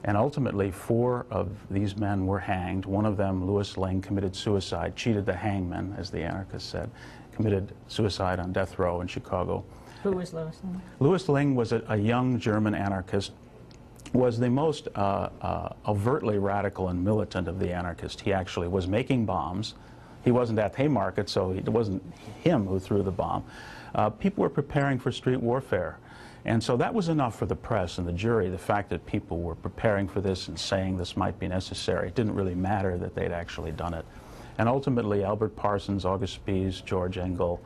And ultimately, 4 of these men were hanged. One of them, Louis Ling, committed suicide, cheated the hangman, as the anarchists said, committed suicide on death row in Chicago. Who was Louis Ling? Louis Ling was a young German anarchist, was the most overtly radical and militant of the anarchists. He actually was making bombs. He wasn't at Haymarket, so it wasn't him who threw the bomb. People were preparing for street warfare. And so that was enough for the press and the jury, the fact that people were preparing for this and saying this might be necessary. It didn't really matter that they'd actually done it. And ultimately, Albert Parsons, August Spies, George Engel,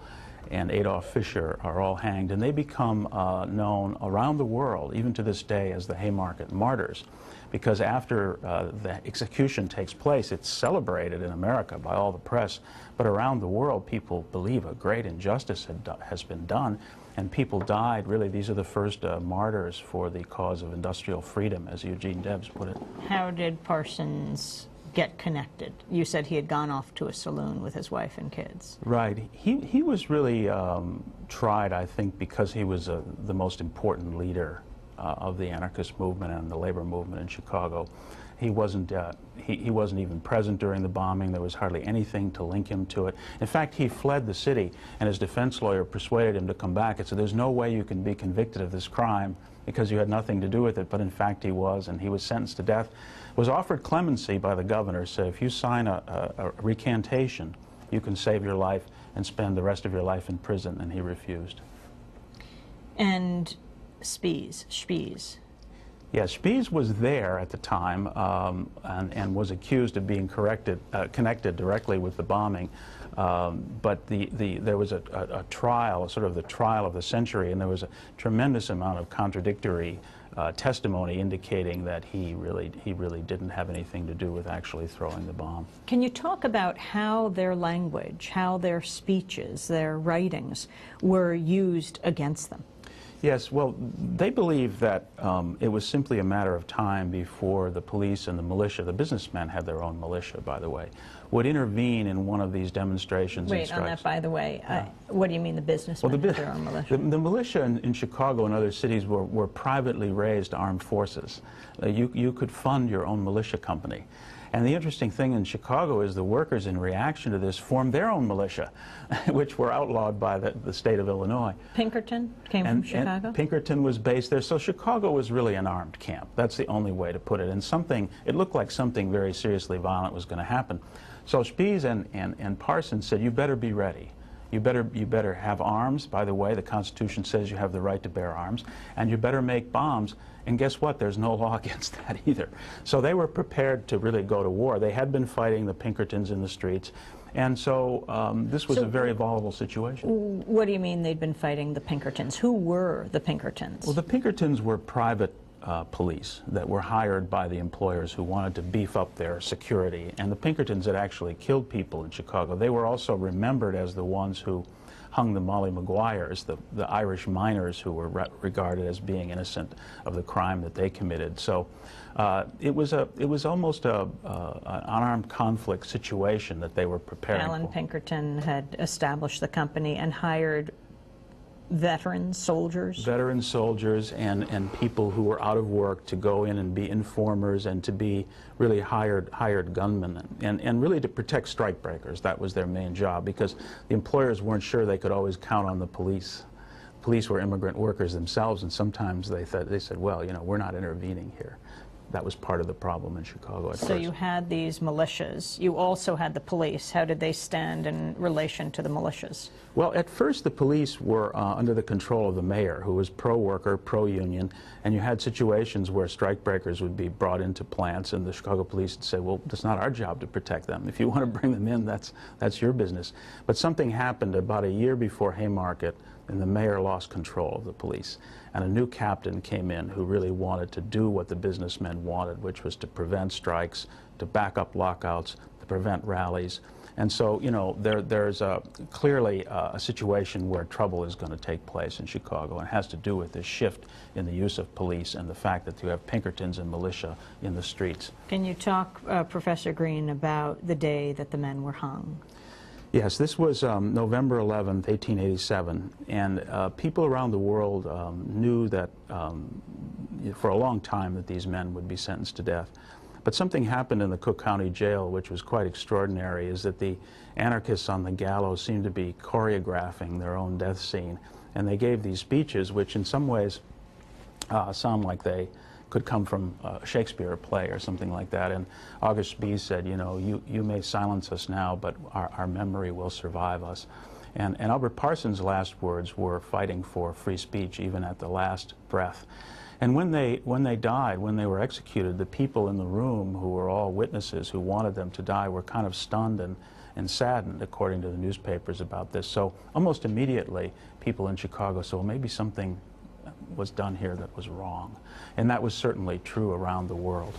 and Adolf Fischer are all hanged, and they become known around the world, even to this day, as the Haymarket Martyrs. Because after the execution takes place, it's celebrated in America by all the press, but around the world, people believe a great injustice has been done, and people died. Really, these are the first martyrs for the cause of industrial freedom, as Eugene Debs put it. How did Parsons get connected? You said he had gone off to a saloon with his wife and kids. Right. He was really tried, I think, because he was the most important leader of the anarchist movement and the labor movement in Chicago. He wasn't even present during the bombing. There was hardly anything to link him to it. In fact, he fled the city, and his defense lawyer persuaded him to come back and said, there's no way you can be convicted of this crime because you had nothing to do with it. But in fact, he was, and he was sentenced to death. Was offered clemency by the governor, so if you sign a recantation, you can save your life and spend the rest of your life in prison, and he refused. And Spies. Yeah, Spies was there at the time and was accused of being connected directly with the bombing. But there was a trial, sort of the trial of the century, and there was a tremendous amount of contradictory testimony indicating that he really didn't have anything to do with actually throwing the bomb. Can you talk about how their language, how their speeches, their writings were used against them? Yes, well, they believe that it was simply a matter of time before the police and the militia, the businessmen had their own militia, by the way, would intervene in one of these demonstrations. Wait, on that, by the way, what do you mean the businessmen had their own militia? The militia in Chicago and other cities were privately raised armed forces. You could fund your own militia company. And the interesting thing in Chicago is the workers, in reaction to this, formed their own militia, which were outlawed by the state of Illinois. Pinkerton came from Chicago? And Pinkerton was based there. So Chicago was really an armed camp. That's the only way to put it. And it looked like something very seriously violent was going to happen. So Spies and Parsons said, you better be ready. You better have arms. By the way, the Constitution says you have the right to bear arms. And you better make bombs. And guess what? There's no law against that either. So they were prepared to really go to war. They had been fighting the Pinkertons in the streets. And so this was a very volatile situation. What do you mean they'd been fighting the Pinkertons? Who were the Pinkertons? Well, the Pinkertons were private police that were hired by the employers who wanted to beef up their security. And the Pinkertons had actually killed people in Chicago. They were also remembered as the ones who hung the Molly Maguires, the Irish miners who were regarded as being innocent of the crime that they committed. So it was almost an unarmed conflict situation that they were preparing Alan for. Pinkerton had established the company and hired veteran soldiers? Veteran soldiers and people who were out of work to go in and be informers and to be really hired gunmen and really to protect strikebreakers. That was their main job because the employers weren't sure they could always count on the police. Police were immigrant workers themselves, and sometimes they said, well, you know, we're not intervening here. That was part of the problem in Chicago at first. So you had these militias. You also had the police. How did they stand in relation to the militias? Well, at first the police were under the control of the mayor, who was pro-worker, pro-union, and you had situations where strikebreakers would be brought into plants, and the Chicago police would say, well, it's not our job to protect them. If you want to bring them in, that's your business. But something happened about a year before Haymarket, and the mayor lost control of the police. And a new captain came in who really wanted to do what the businessmen wanted, which was to prevent strikes, to back up lockouts, to prevent rallies. And so, you know, there's clearly a situation where trouble is going to take place in Chicago, and it has to do with this shift in the use of police and the fact that you have Pinkertons and militia in the streets. Can you talk, Professor Green, about the day that the men were hung? Yes, this was November 11th, 1887, and people around the world knew that for a long time that these men would be sentenced to death. But something happened in the Cook County Jail which was quite extraordinary, is that the anarchists on the gallows seemed to be choreographing their own death scene, and they gave these speeches which in some ways sound like they could come from a Shakespeare play or something like that. And August Bee said, you know, you may silence us now, but our memory will survive us. And Albert Parsons' last words were fighting for free speech even at the last breath. And when they died, when they were executed, the people in the room who were all witnesses who wanted them to die were kind of stunned and saddened, according to the newspapers, about this. So almost immediately, people in Chicago said, well, maybe something was done here that was wrong. And that was certainly true around the world.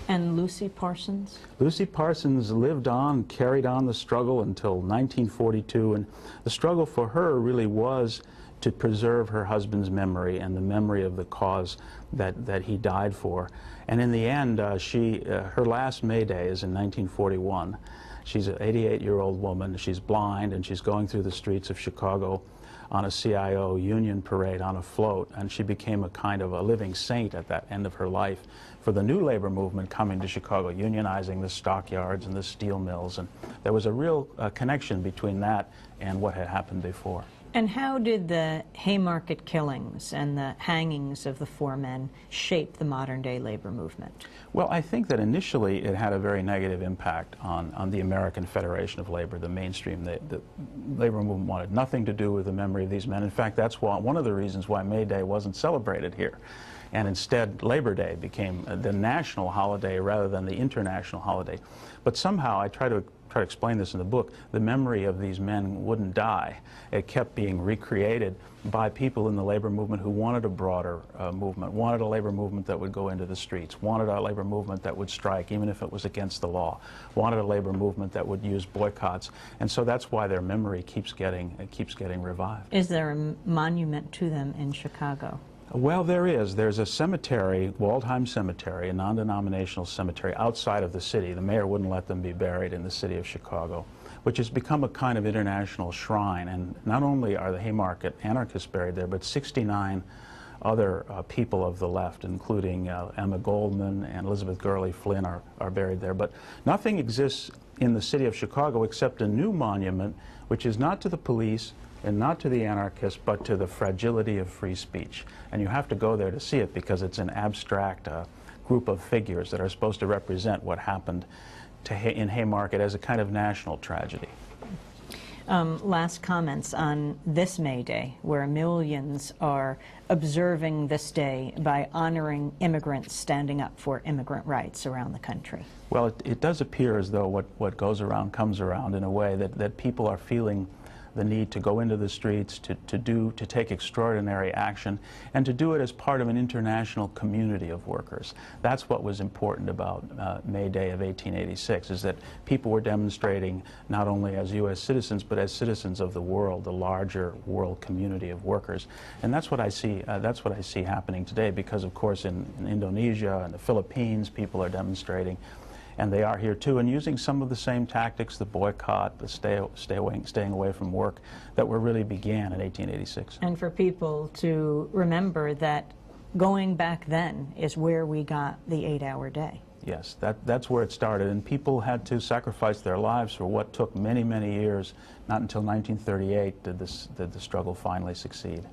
And Lucy Parsons? Lucy Parsons lived on, carried on the struggle until 1942, and the struggle for her really was to preserve her husband's memory and the memory of the cause that he died for. And in the end, her last May Day is in 1941. She's an 88-year-old woman. She's blind, and she's going through the streets of Chicago on a CIO union parade on a float, and she became a kind of a living saint at that end of her life for the new labor movement coming to Chicago, unionizing the stockyards and the steel mills, and there was a real connection between that and what had happened before. And how did the Haymarket killings and the hangings of the four men shape the modern-day labor movement? Well, I think that initially it had a very negative impact on the American Federation of Labor, the mainstream. The labor movement wanted nothing to do with the memory of these men. In fact, that's one of the reasons why May Day wasn't celebrated here. And instead, Labor Day became the national holiday rather than the international holiday. But somehow, I try to explain this in the book, the memory of these men wouldn't die. It kept being recreated by people in the labor movement who wanted a broader movement, wanted a labor movement that would go into the streets, wanted a labor movement that would strike even if it was against the law, wanted a labor movement that would use boycotts. And so that's why their memory keeps getting revived. Is there a monument to them in Chicago? Well, there is. There's a cemetery, Waldheim Cemetery, a non-denominational cemetery outside of the city. The mayor wouldn't let them be buried in the city of Chicago, which has become a kind of international shrine. And not only are the Haymarket anarchists buried there, but 69 other people of the left, including Emma Goldman and Elizabeth Gurley Flynn, are buried there. But nothing exists in the city of Chicago except a new monument, which is not to the police, and not to the anarchists, but to the fragility of free speech. And you have to go there to see it because it's an abstract group of figures that are supposed to represent what happened in Haymarket as a kind of national tragedy. Last comments on this May Day, where millions are observing this day by honoring immigrants standing up for immigrant rights around the country. Well, it does appear as though what goes around comes around, in a way that people are feeling the need to go into the streets, to take extraordinary action, and to do it as part of an international community of workers. That's what was important about May Day of 1886, is that people were demonstrating not only as U.S. citizens, but as citizens of the world, the larger world community of workers. And that's what I see happening today, because of course in Indonesia and the Philippines, people are demonstrating. And they are here too, and using some of the same tactics, the boycott, the staying away from work, that were really began in 1886. And for people to remember that going back then is where we got the 8-hour day. Yes, that's where it started, and people had to sacrifice their lives for what took many, many years. Not until 1938 did the struggle finally succeed.